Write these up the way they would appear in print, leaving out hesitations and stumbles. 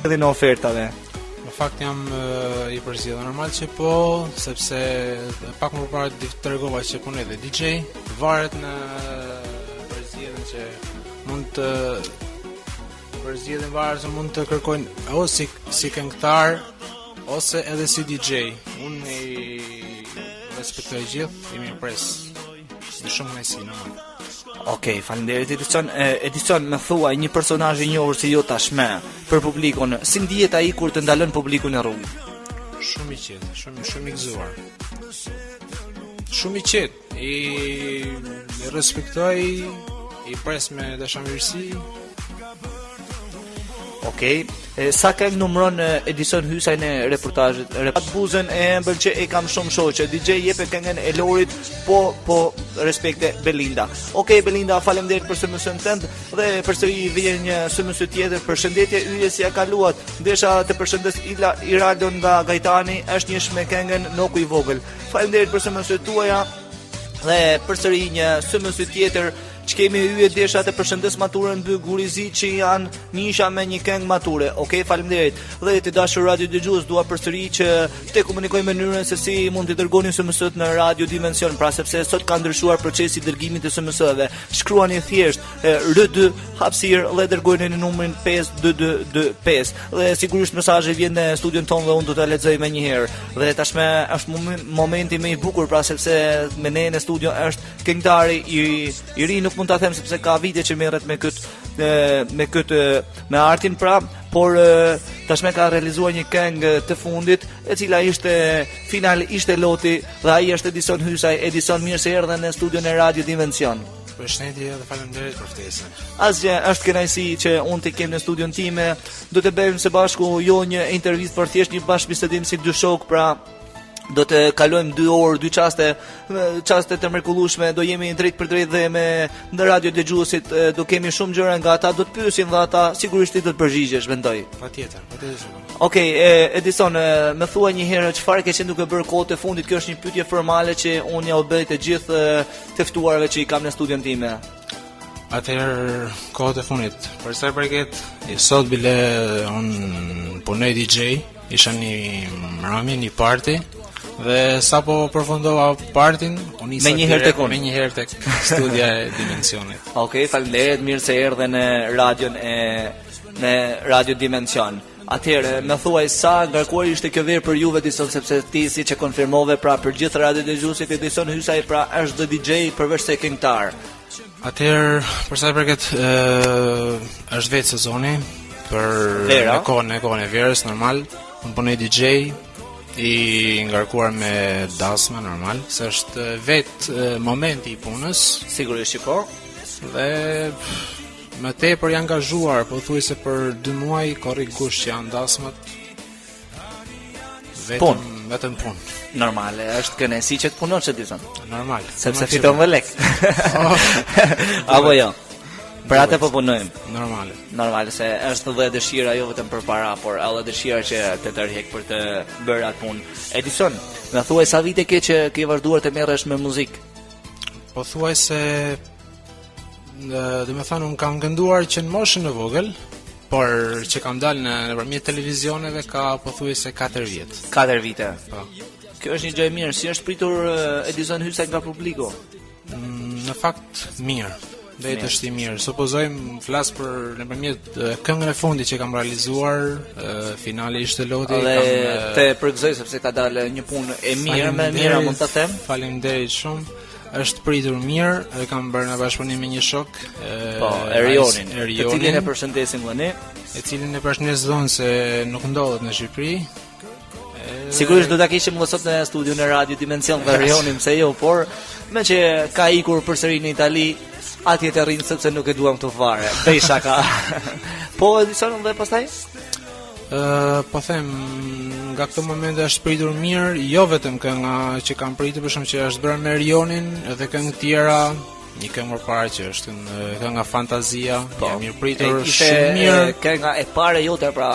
përmbledhjen e ofertave? Në fakt jam i përzgjedhur normal që po, sepse pak më parë tregova që punoj dhe DJ, varet në përzgjedhjen që mund të përzgjedhin varet se mund të kërkojnë ose si këngëtar ose edhe si DJ. Unë i respektoj gjithë, i mirëpres. Në shumë kënaqësi normal. Okej, faleminderit Edison, më thuaj një personazh i njohur si jo tashmë për publikun. Si ndihet ai kur të ndalon publikun në rrugë? Shumë i qetë, shumë i gëzuar. Shumë i qetë, i respektoj, i pres me dashamirësi. Okej, sa këngë numëron Edison Hysaj në reportazhet? Buzën e ëmbël që e kam shumë shoqë. DJ jepë këngën e Lorit, po respekte Belinda. Okej Belinda, faleminderit për SMS-ën tënd dhe përsëri vjen një SMS tjetër. Përshëndetje, yje si ja kaluat. Desha të përshëndes Iradon nga Gajtani, është një me këngën Noku i vogël. Faleminderit për SMS-et tuaja dhe përsëri një SMS tjetër. Që kemi yje desha të përshëndes maturën By Gurizi që janë nisha me një këngë mature. Okej, faleminderit. Dhe të dashur radio dëgjues, dua përsëri që të komunikojmë mënyrën se si mund të dërgoni SMS-t në Radio Dimension, pra sepse sot ka ndryshuar procesi i dërgimit të SMS-ëve. Shkruani thjesht R2 hapësirë dhe dërgojeni në numrin 5225. Dhe sigurisht mesazhi vjen në studion tonë dhe unë do ta lexoj më një herë. Dhe tashmë është momenti më i bukur, pra sepse me ne në studio është këngëtari i ri, nuk mund ta them sepse ka vite që merret me artin, pra, por tashmë ka realizuar një këngë të fundit, e cila ishte ishte Loti dhe ai është Edison Hysaj. Edison, mirë se erdhe në studion e Radio Dimension. Përshëndetje dhe faleminderit për ftesën. Asgjë, është kënaqësi që unë të kem në studion time. Do të bëjmë së bashku jo një intervistë, por thjesht një bashkëbisedim si dy shok, pra do të kalojmë 2 orë, 2 çaste të mrekullueshme, do jemi drejt për drejt dhe me në radio dëgjuesit, do kemi shumë gjëra nga ata, do të pyesim dhe ata sigurisht ti do të përgjigjesh, mendoj. Patjetër. Okej, Edison, më thuaj një herë çfarë ke qenë duke bërë kohët e fundit? Kjo është një pyetje formale që unë ja u bëj të gjithë të ftuarve që i kam në studion time. Atëherë, kohët e fundit, për sa i përket, sot bile unë punoj DJ, isha një mramje, një party. Dhe sa po përfundova partin, unë nisa me një herë tek studia e Dimensionit. Okej, faleminderit, mirë se erdhe në Radio Dimension. Atëherë, më thuaj sa ngarkuar ishte kjo verë për juve Edison, sepse ti siç e konfirmove, pra për gjithë radio dëgjuesit, Edison Hysaj pra është dhe DJ përveç se këngëtar. Atëherë, për sa i përket është vetë sezoni për në kohën e verës normal, unë punoj DJ i ngarkuar me dasma normal, se është vetë momenti i punës, sigurisht që po. Dhe më tepër janë angazhuar, pothuajse për 2 muaj korrik gush që janë dasmat. Vetëm punë. Normale, është kënaqësi që të punosh Edison. Normal. Sepse fiton dhe lek. Apo jo. Për atë po punojmë. Normale, se është dhe dëshira jo vetëm për para, por edhe dëshira që të tërheq për të bërë atë punë. Edison, më thuaj sa vite ke që ke vazhduar të merresh me muzikë? Po thuaj se domethënë unë kam kënduar që në moshën e vogël, por që kam dalë nëpërmjet televizioneve ka pothuajse 4 vjet. 4 vite. Po. Kjo është një gjë e mirë, si është pritur Edison Hysaj nga publiku? Në fakt mirë. Vetë është i mirë. Supozojmë flas për nëpërmjet këngën e fundit që kam realizuar, finali ishte Loti. Dhe të përgëzoj sepse ka dalë një punë e mirë, më mirë mund ta them. Faleminderit shumë. Është pritur mirë, e kam bërë në bashkëpunim me një shok, Erionin, të cilin e përshëndesim ne, e cilin e përshëndesim se nuk ndodhet në Shqipëri. Sigurisht do ta kishim sot në studion e Radio Dimension me Erionin, pse jo, por me që ka ikur përsëri në Itali, atje të rrinë sepse nuk e duam këtu fare. Bëj shaka. Po Edison dhe pastaj? Po them, nga këto momente është pritur mirë, jo vetëm kënga që kam pritur, për shkak që është bërë me Erionin, edhe këngë tjera, një këngë më parë që është kënga Fantazia, jam mirë pritur shumë mirë. Kënga e parë jote pra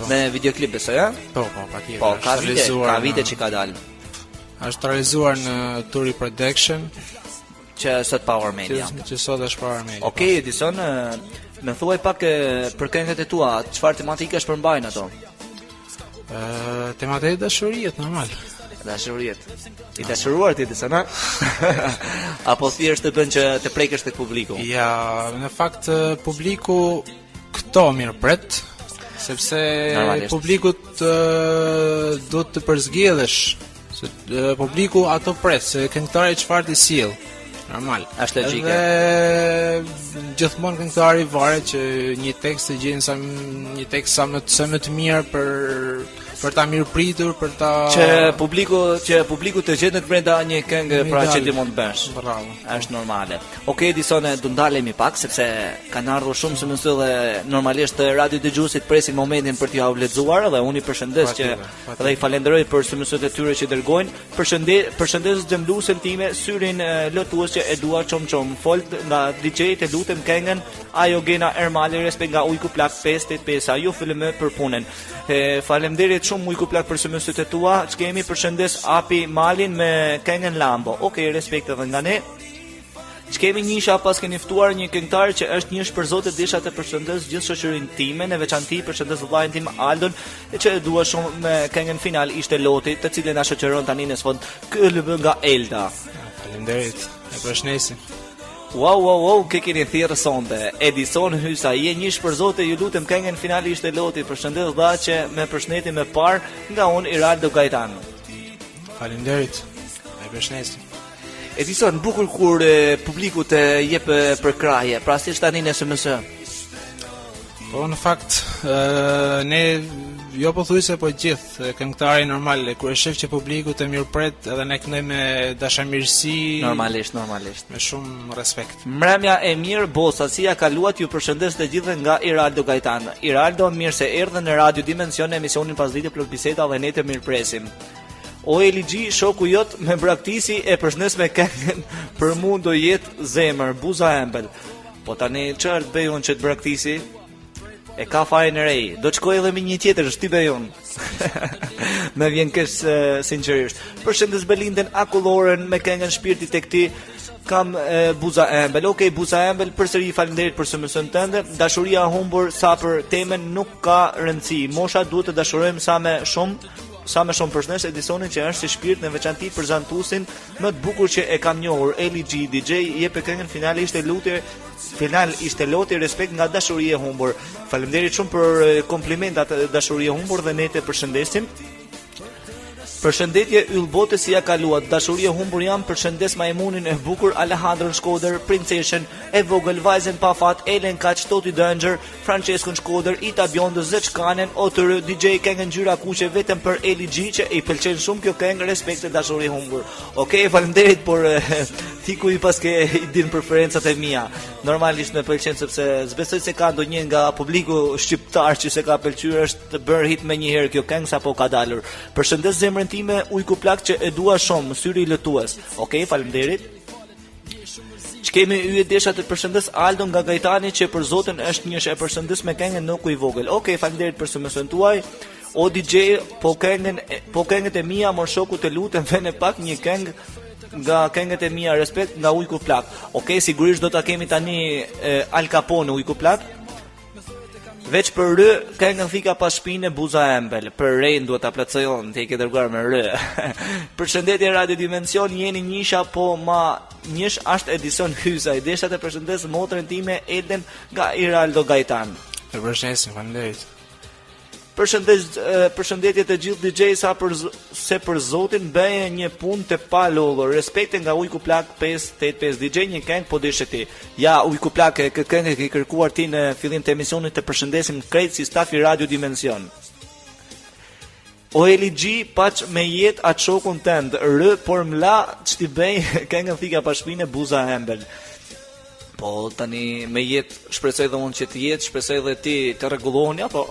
me videoklip besoj, ja? Po, patjetër. Po, ka vite që ka dalë. Është realizuar në Turi Production. që sot Power Media. Që sot është Power Media. Okej, Edison, më thuaj pak për këngët e tua, çfarë tematikash përmbajnë ato? Tematika e dashurisë normal. Dashuriet. I dashuruar ti Edison, a? Apo thjesht të bën që të prekësh tek publiku? Ja, në fakt publiku këto mirëpret, sepse publikut do të përzgjedhësh, se publiku ato pret, se këngëtari çfarë të sjell. Normal. Është logjike. Dhe gjithmonë këngëtari varet që një tekst të gjejnë një tekst sa më të mirë për ta mirëpritur, për ta që publiku të gjetë në brenda një këngë pra që ti mund të bësh. Bravo. Është normale. Okej, Edison, do ndalemi pak sepse kanë ardhur shumë se mësoj dhe normalisht radio dëgjuesit presin momentin për t'ju lexuar dhe unë i përshëndes dhe i falenderoj për SMS-et e tyre që dërgojnë. Përshëndes xhamluesen time, syrin lotues që e dua çom fold nga DJ të lutem këngën ajo Gena Ermali respekt nga Ujku Plak 585. Ju filmë për punën. Faleminderit shumë Ujku Plak për SMS-et e tua. Ç'kemi përshëndes Api Malin me këngën Lambo. Okej, respekt edhe nga ne. Ç'kemi Njisha pas keni ftuar një këngëtar që është njësh për Zotë, desha të përshëndes gjithë shoqërinë time, në veçanti përshëndes vllajën tim Aldon, që e dua shumë me këngën final ishte Loti, të cilën na shoqëron tani në sfond KLB nga Elda. Faleminderit. E përshëndesim. Wow, ke keni thirrë sonte. Edison Hysa, je njësh për Zotë, ju lutem këngën final ishte Loti, përshëndes dha që me përshëndetje më parë nga unë Iraldo Gaetano. Faleminderit. E përshëndesim. Edison, bukur kur publiku të jep për kraje, pra si tani në SMS. Po në fakt, ne jo pothuajse po gjithë këngëtari normal, kur e shef që publiku të mirëpret edhe ne këndojmë me dashamirësi, normalisht, me shumë respekt. Mbrëmja e mirë, bosa, si ja kaluat, ju përshëndes të gjithë nga Iraldo Gaetano. Iraldo, mirë se erdhe në Radio Dimension në emisionin Pasdite plot biseda dhe ne të mirëpresim. O Eligi, shoku jot me braktisi e përshëndes me këngën për mu do jetë zemër, Buza Embel. Po tani çfarë të bëj unë që të braktisi? E ka fajin e rej. Do të shkoj edhe me një tjetër, shti bejon. Me vjen kesh sinqerisht. Përshëndes Belinden Akulloren me këngën Shpirti tek ti. Kam Buza Embel. Okej, Buza Embel, përsëri faleminderit për SMS-ën tënde. Dashuria humbur sa për temën nuk ka rëndësi. Mosha duhet të dashurojmë sa më shumë përshëndes Edisonin që është si shpirt në veçanti për zantusin më të bukur që e kam njohur. Eli G DJ jep këngën final ishte Loti respekt nga Dashuria e humbur. Faleminderit shumë për komplimentat e Dashuria e humbur dhe ne të përshëndesim. Përshëndetje Yllbote, si ja kaluat? Dashuria e humbur jam, përshëndes Majmunin e bukur, Alejandrën Shkoder, Princeshen e vogël, vajzën pa fat, Elen Kaç, Toti Danger, Franceskën Shkoder, Ita Bjondë, Zeçkanen, Otër, DJ këngën Ngjyra Kuqe vetëm për Eli G që i pëlqen shumë kjo këngë respekt të Dashuria e humbur. Okej, faleminderit por thiku i paske i din preferencat e mia. Normalisht më pëlqen sepse s'besoj se ka ndonjë nga publiku shqiptar që se ka pëlqyer është të bërë hit më një herë kjo këngë sapo ka dalur. Përshëndes zemrën time Ujku Plak që e dua shumë, syri i lëtues. Okej, faleminderit. Ç'kemi yje desha të përshëndes Aldo nga Gaetani që për Zotin është njësh e përshëndes me këngën Nuk i vogël. Okej, faleminderit për SMS-ën tuaj. O DJ, po këngët e mia, mor shoku të lutem vënë pak një këngë nga këngët e mia respekt nga Ujku Plak. Okej, sigurisht do ta kemi tani Al Capone Ujku Plak. Veç për rë, këngën thika pas shpinë Buza Embel. Për rejnë duhet ta plotëson, ti e ke dërguar me rë. Përshëndetje Radio Dimension, jeni njisha po ma njësh është Edison Hysa. I desha të përshëndes motrën time Eden nga Iraldo Gaetano. Përshëndesim, faleminderit. Përshëndetje të gjithë DJ-sa se për Zotin bëje një punë të palodhur. Respekte nga Ujku Plak 585 DJ një këngë po deshe ti. Ja Ujku Plak, këngë ke kërkuar ti në fillim të emisionit të përshëndesim krejt si stafi Radio Dimension. O Eli G, paç me jet atë shokun tënd, rë por mla ç'ti bëj këngën thika pa shpinë Buza Embel. Po tani me jet shpresoj dhe unë që të jetë, shpresoj dhe ti të rregulloheni apo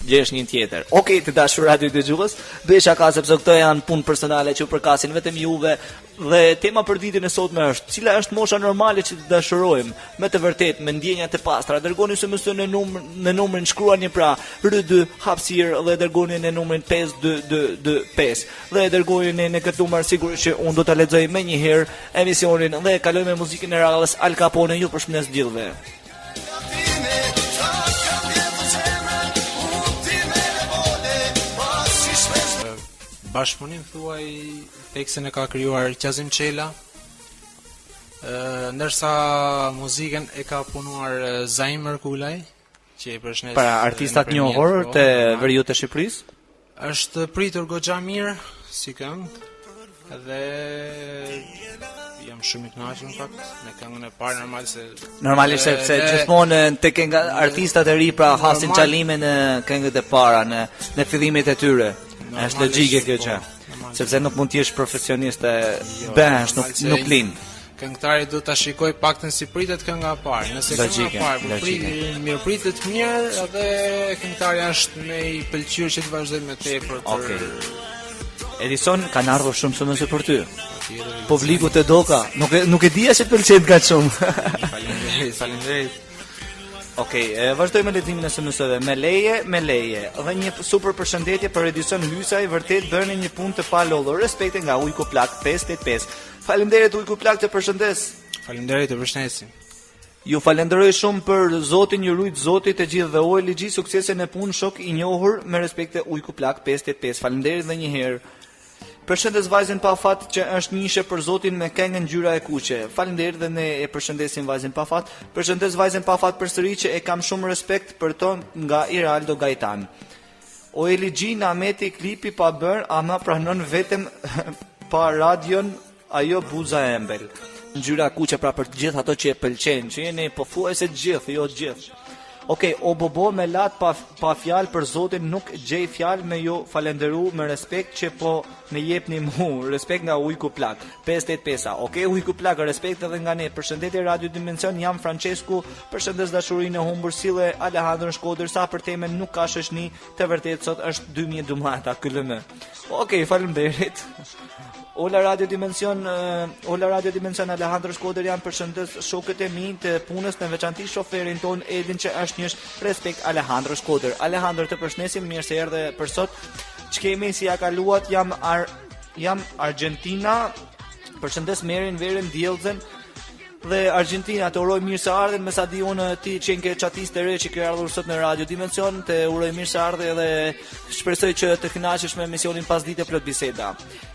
gjesh një tjetër. Okej, të dashur radio dëgjues, besha ka sepse këto janë punë personale që përkasin vetëm juve dhe tema për ditën e sotme është cila është mosha normale që të dashurojmë. Me të vërtetë, me ndjenjat e pastra, dërgoni SMS në numrin shkruani pra R2 hapësirë dhe dërgoni në numrin 5225 dhe dërgoni në këtë numër sigurisht që unë do ta lexoj më një herë emisionin dhe kalojmë me muzikën e radhës Al Capone. Ju përshëndes gjithëve. Bashkëpunim thuaj tekstin e ka krijuar Qazim Çela, ndërsa muzikën e ka punuar Zaim Merkulaj, që e përshëndes para artistat njohur të veriut të Shqipërisë. Është pritur goxha mirë si këngë dhe jam shumë i kënaqur në fakt me këngën e parë normalisht sepse gjithmonë tek artistat e ri pra hasin çalime në këngët e para në fillimet e tyre. Është logjike kjo gjë. Sepse nuk mund të jesh profesionist bëhesh nuk lind. Këngëtari do ta shikoj paktën si pritet kënga e parë. Nëse kënga e parë mirë pritet mirë, edhe këngëtari është më i pëlqyer që të vazhdojë me tepër. Okej. Edison kanë ardhur shumë SMS për ty. Publiku të doka, nuk e dija se të pëlqen kaq shumë. Faleminderit. Okej, vazhdojmë me leximin e SMS-ve. Me leje. Dhe një super përshëndetje për Edison Hysaj, vërtet bëni një punë të palodhur. Respekte nga Ujku Plak 585. Faleminderit Ujku Plak, të përshëndes. Faleminderit, të përshëndesim. Ju falenderoj shumë për Zotin, ju lutj Zoti të gjithë dhe OLG suksese në punë, shok i njohur, me respekte Ujku Plak 585. Faleminderit edhe një herë. Përshëndes vajzën pa fat që është njëshe për Zotin me këngën Ngjyra e kuqe. Faleminderit dhe ne e përshëndesim vajzën pa fat. Përshëndes vajzën pa fat përsëri që e kam shumë respekt për to nga Iraldo Gajtan. OLG Nameti klipi pa bër, ama pranon vetëm pa radion ajo buza e embel. Ngjyra e kuqe pra për të gjithë ato që e pëlqejnë, që jeni pothuajse të gjithë, jo të gjithë. Okej, o bobo me lat pa fjalë për Zotin nuk gjej fjalë me ju falenderu me respekt që po me jepni mu, respekt nga Ujku Plak 585. Okej, Ujku Plak, respekt edhe nga ne. Përshëndetje Radio Dimension, jam Francesku, përshëndes dashurinë e humbur sille Alejandro Shkodër, sa për temën nuk ka shoqni, të vërtet sot është 2012 KLM. Okej, faleminderit. Ola Radio Dimension Alejandro Shkodër, janë përshëndes shokët e mi të punës, në veçanti shoferin ton Edin që është njësh, respekt Alejandro Shkodër. Alejandro, të përshëndesim, mirë se erdhe për sot. Ç'kemi si ja kaluat, jam Argentina. Përshëndes Merin, Verin, Diellzen dhe Argentina, të uroj mirë se ardhen, me sa di unë ti që ke çatiste re që ke ardhur sot në Radio Dimension, të uroj mirë se ardhe dhe shpresoj që të kënaqesh me emisionin pas dite plot biseda.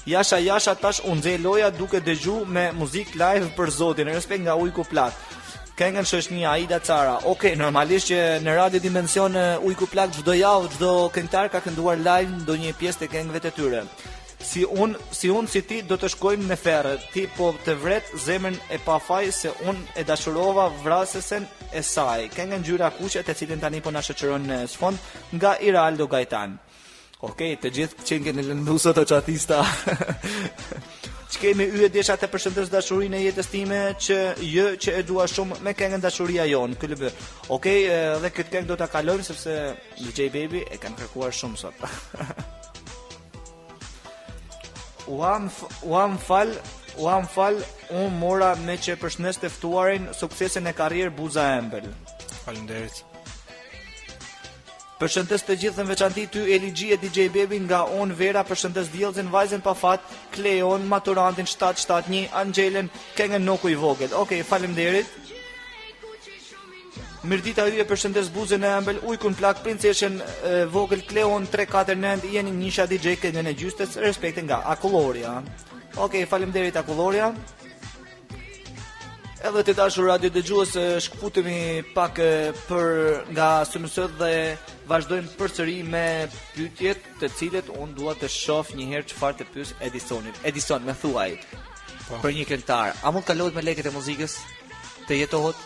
Jasha tash unë nxej loja duke dëgju me muzik live për Zotin, respekt nga Ujku Plak. Këngën shoqënia Aida Cara. Okej, normalisht që në Radio Dimension Ujku Plak çdo javë çdo këngëtar ka kënduar live ndonjë pjesë të këngëve të tyre. Si unë si ti do të shkojmë në ferë, ti po të vret zemrën e pafaj se unë e dashurova vrasësen e saj. Këngën Ngjyra kuqe, të cilën tani po na shoqëron në sfond nga Iraldo Gajtan. Okej, të gjithë që keni lëndu sot o çatista. Ç'kemi yje desha të përshëndes dashurinë e jetës time që e dua shumë me këngën Dashuria jon, KLB. Okej, dhe këtë këngë do ta kalojmë sepse DJ Baby e kanë kërkuar shumë sot. Uam fal, unë mora me që përshëndes të ftuarin, suksesen e karrierë Buza Embel. Faleminderit. Përshëndes të gjithë në veçanti ty LG e DJ Baby nga on Vera, përshëndes Diellzen, vajzën pa fat, Kleon, maturantin 771, Angjelen, këngën Noku i vogël. Okej, faleminderit. Mirdita yje, përshëndes Buzën e Embel, Ujkun Plak, princeshën vogël Kleon 349, jeni njësha DJ këngën e gjystes, respekte nga Akulloria. Okej, faleminderit Akulloria. Edhe të dashur radio dëgjues, shkputemi pak për nga SMS dhe vazhdojmë përsëri me pyetjet të cilet unë dua të shoh një herë çfarë të pyes Edisonin. Edison, më thuaj. Për një këngëtar, a mund kalohet me lekët e muzikës? Të jetohet?